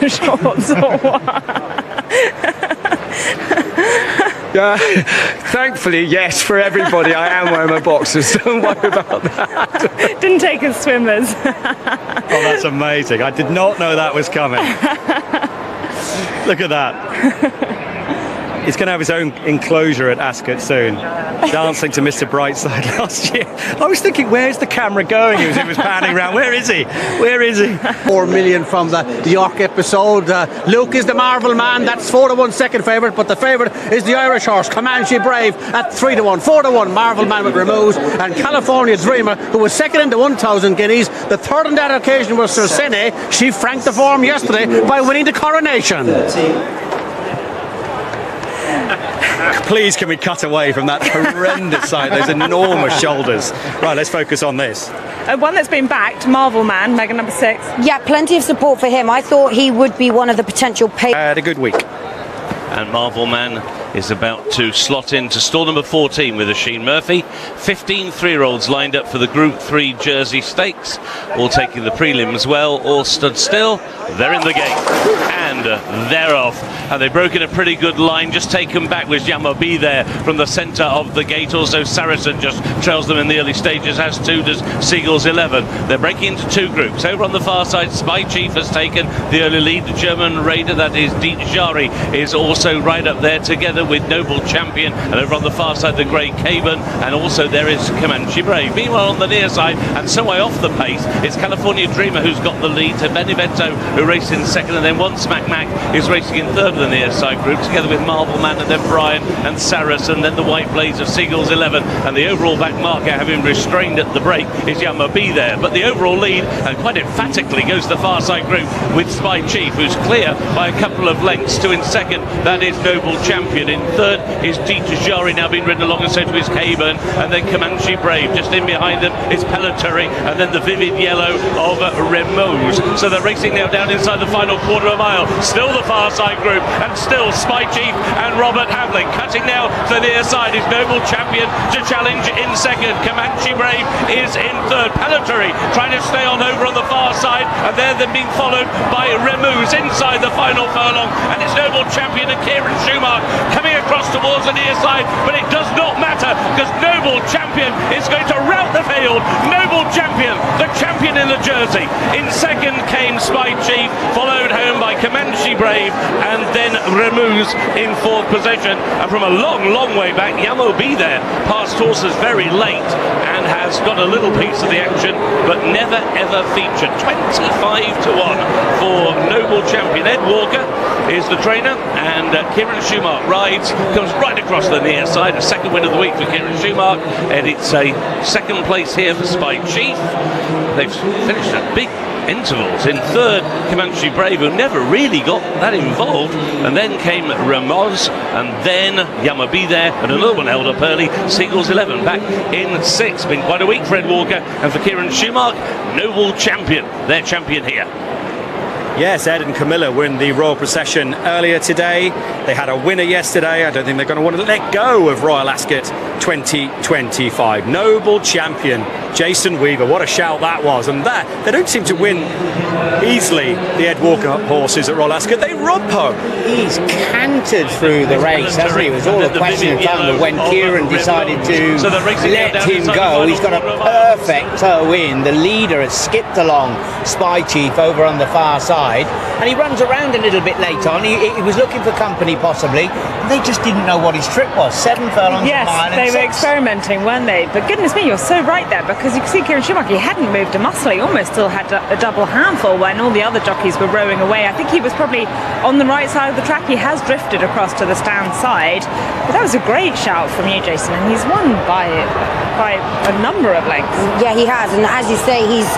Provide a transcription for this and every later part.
shorts or what? Yeah, thankfully, yes, for everybody, I am wearing my boxers. Don't worry about that. Didn't take us swimmers. Oh, that's amazing. I did not know that was coming. Look at that. He's going to have his own enclosure at Ascot soon. Dancing to Mr. Brightside last year. I was thinking, where's the camera going as it was panning around? Where is he? Where is he? 4 million from the York episode. Luke is the Marvel man. That's 4-1 second favourite, but the favourite is the Irish horse, Comanche Brave, at 3-1. 4-1 Marvel man with Removes, and California Dreamer, who was second in the 1,000 guineas. The third on that occasion was Sir Sene. She franked the form yesterday by winning the Coronation. Please, can we cut away from that horrendous sight, those enormous shoulders? Right, let's focus on this. One that's been backed, Marvel Man, Mega number 6. Yeah, plenty of support for him. I thought he would be one of the potential Had a good week. And Marvel Man is about to slot into stall number 14 with Oisin Murphy. 15 3-year-olds lined up for the Group 3 Jersey Stakes, all taking the prelims well, all stood still. They're in the gate, and they're off. And they've broken a pretty good line. Just taken back was Yama B there from the centre of the gate. Also Saracen just trails them in the early stages, as too does Seagulls 11. They're breaking into 2 groups. Over on the far side, Spy Chief has taken the early lead. The German Raider, that is Diet Jari, is also right up there together with Noble Champion. And over on the far side, the Grey Caban, and also there is Comanche Brave. Meanwhile, on the near side, and so way off the pace, it's California Dreamer who's got the lead to Benevento, who raced in second, and then One Smack Mac is racing in third of the near side group, together with Marble Man, and then Brian and Saracen, then the White Blaze of Seagulls 11, and the overall back marker, having restrained at the break, is Yama B there. But the overall lead, and quite emphatically, goes to the far side group with Spy Chief, who's clear by a couple of lengths. To in second, that is Noble Champion. In third is Diet Jari, now being ridden along, and so to his Caban, and then Comanche Brave. Just in behind them is Pelletary, and then the vivid yellow of Remos. So they're racing now down inside the final quarter of a mile. Still the far side group, and still Spy Chief and Robert Havling. Cutting now to the near side is Noble Champion to challenge in second. Comanche Brave is in third. Pelletary trying to stay on over on the far side, and they're then being followed by Remus inside the final furlong, and it's Noble Champion and Kieran Shoemark coming across towards the near side, but it does not matter because Noble Champion is going to rout the field. Noble Champion, the champion in the jersey. In second came Spy Chief, followed home by Comanche Brave, and then Remus in fourth position. And from a long, long way back, Yamo B there passed horses very late and has got a little piece of the action, but never ever featured. 25-1 for Noble Champion. Ed Walker is the trainer, and Kieran Shoemark rides, comes right across the near side. A second win of the week for Kieran Shoemark, and it's a second place here for Spy Chief. They've finished at big intervals. In third, Comanche Brave, who never really got that involved, and then came Ramos, and then Yama B there, and another one held up early. Seagulls 11 back in sixth. Been quite a week for Ed Walker, and for Kieran Shoemark, Noble Champion, their champion here. Yes, Ed and Camilla were in the Royal Procession earlier today. They had a winner yesterday. I don't think they're going to want to let go of Royal Ascot 2025. Noble Champion, Jason Weaver. What a shout that was. And that, they don't seem to win easily, the Ed Walker horses at Royal Ascot. They rob home. He's cantered through the race, hasn't he? It was all a question of time, but when Kieran decided to let him go, he's got a perfect toe in. The leader has skipped along Spy Chief over on the far side, and he runs around a little bit late on. He was looking for company possibly, and they just didn't know what his trick was. 7 furlongs a mile and they were 6. experimenting, weren't they? But goodness me, you're so right there, because you can see Kieran Shoemark, he hadn't moved a muscle. He almost still had a double handful when all the other jockeys were rowing away. I think he was probably on the right side of the track. He has drifted across to the stand side, but that was a great shout from you, Jason, and he's won by a number of lengths. Yeah, he has, and as you say, he's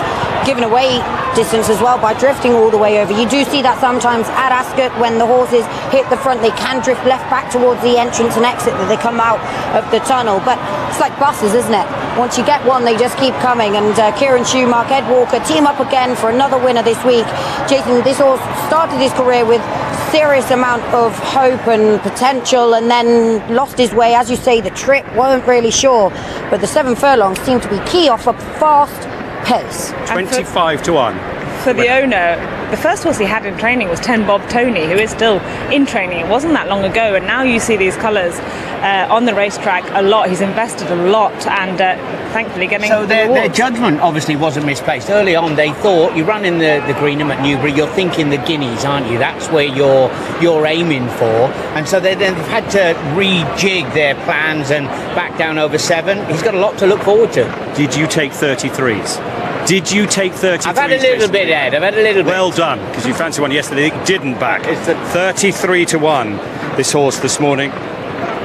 given away distance as well by drifting all the way over. You do see that sometimes at Ascot when the horses hit the front, they can drift left back towards the entrance and exit that they come out of the tunnel. But it's like buses, isn't it? Once you get one, they just keep coming. And Kieran Shoemark, Ed Walker team up again for another winner this week. Jason, this horse started his career with serious amount of hope and potential, and then lost his way. As you say, the trip weren't really sure, but the 7 furlongs seemed to be key off a fast pace. 25-1. For the owner, the first horse he had in training was 10 Bob Tony, who is still in training. It wasn't that long ago, and now you see these colours on the racetrack a lot. He's invested a lot, and thankfully getting so the their judgment obviously wasn't misplaced. Early on they thought, you run in the Greenham at Newbury, you're thinking the Guineas, aren't you? That's where you're aiming for, and so they've had to rejig their plans and back down over 7. He's got a lot to look forward to. Did you take 33s? Did you take 33s? I've had a little bit, Ed. I've had a little bit. Well done, because you fancied one yesterday. It didn't back. 33-1. This horse this morning.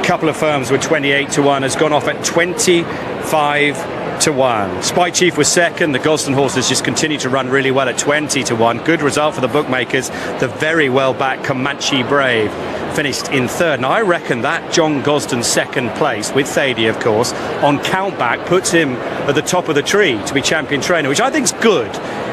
Couple of firms were 28-1. Has gone off at 25-1. Spy Chief was second. The Gosden horses just continue to run really well at 20-1. Good result for the bookmakers. The very well backed Comanche Brave finished in third. Now I reckon that John Gosden's second place, with Thady of course, on countback puts him at the top of the tree to be champion trainer, which I think is good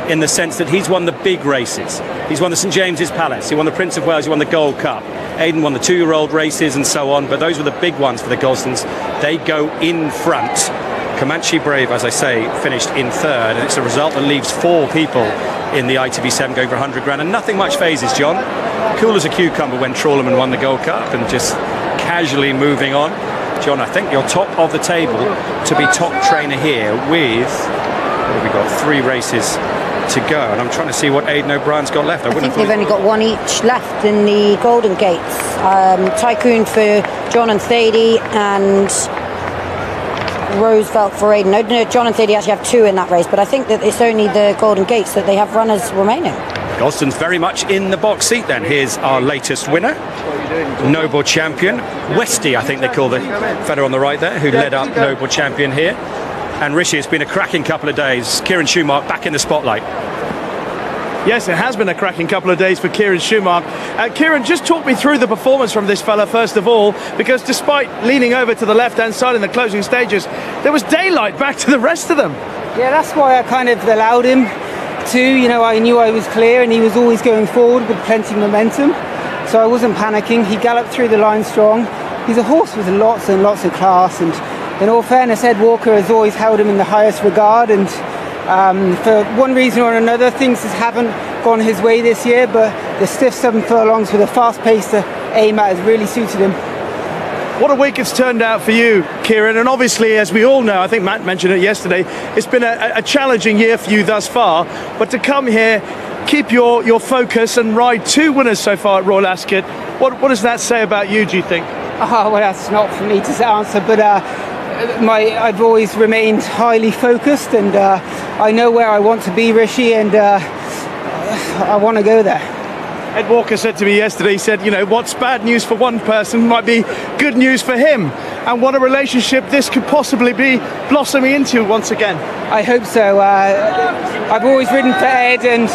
in the sense that he's won the big races. He's won the St James's Palace, he won the Prince of Wales, he won the Gold Cup. Aidan won the 2-year-old races and so on, but those were the big ones for the Gosdens. They go in front. Comanche Brave, as I say, finished in third, and it's a result that leaves 4 people in the ITV7 going for 100 grand, and nothing much phases John. Cool as a cucumber when Trawlerman won the Gold Cup, and just casually moving on. John, I think you're top of the table to be top trainer here with, what have we got, 3 races to go, and I'm trying to see what Aidan O'Brien's got left. I think they've only got 1 each left in the Golden Gates. Tycoon for John and Thady, and Roosevelt for Aidan. No, John and Thady actually have 2 in that race, but I think that it's only the Golden Gates that they have runners remaining. Gosden's very much in the box seat then. Here's our latest winner, Noble Champion. Westy, I think they call the fella on the right there, who led up Noble Champion here. And Rishi, it's been a cracking couple of days. Kieran Shoemark back in the spotlight. Yes, it has been a cracking couple of days for Kieran Shoemark. Kieran, just talk me through the performance from this fella first of all, because despite leaning over to the left-hand side in the closing stages, there was daylight back to the rest of them. Yeah, that's why I kind of allowed him to. You know, I knew I was clear, and he was always going forward with plenty of momentum, so I wasn't panicking. He galloped through the line strong. He's a horse with lots and lots of class, and in all fairness, Ed Walker has always held him in the highest regard, and for one reason or another, things just haven't gone his way this year, but the stiff 7 furlongs with a fast pace to aim at has really suited him. What a week it's turned out for you, Kieran, and obviously, as we all know, I think Matt mentioned it yesterday, it's been a challenging year for you thus far, but to come here, keep your focus and ride 2 winners so far at Royal Ascot, what does that say about you, do you think? Oh, well, that's not for me to answer, but I've always remained highly focused, and I know where I want to be, Rishi, and I want to go there. Ed Walker said to me yesterday, he said, you know, what's bad news for one person might be good news for him. And what a relationship this could possibly be blossoming into once again. I hope so. I've always ridden for Ed, and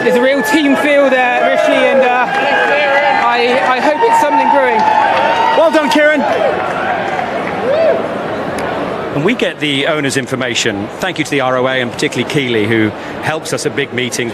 there's a real team feel there, Rishi, and I hope it's something brewing. Well done, Kieran. And we get the owner's information. Thank you to the ROA and particularly Keeley, who helps us at big meetings.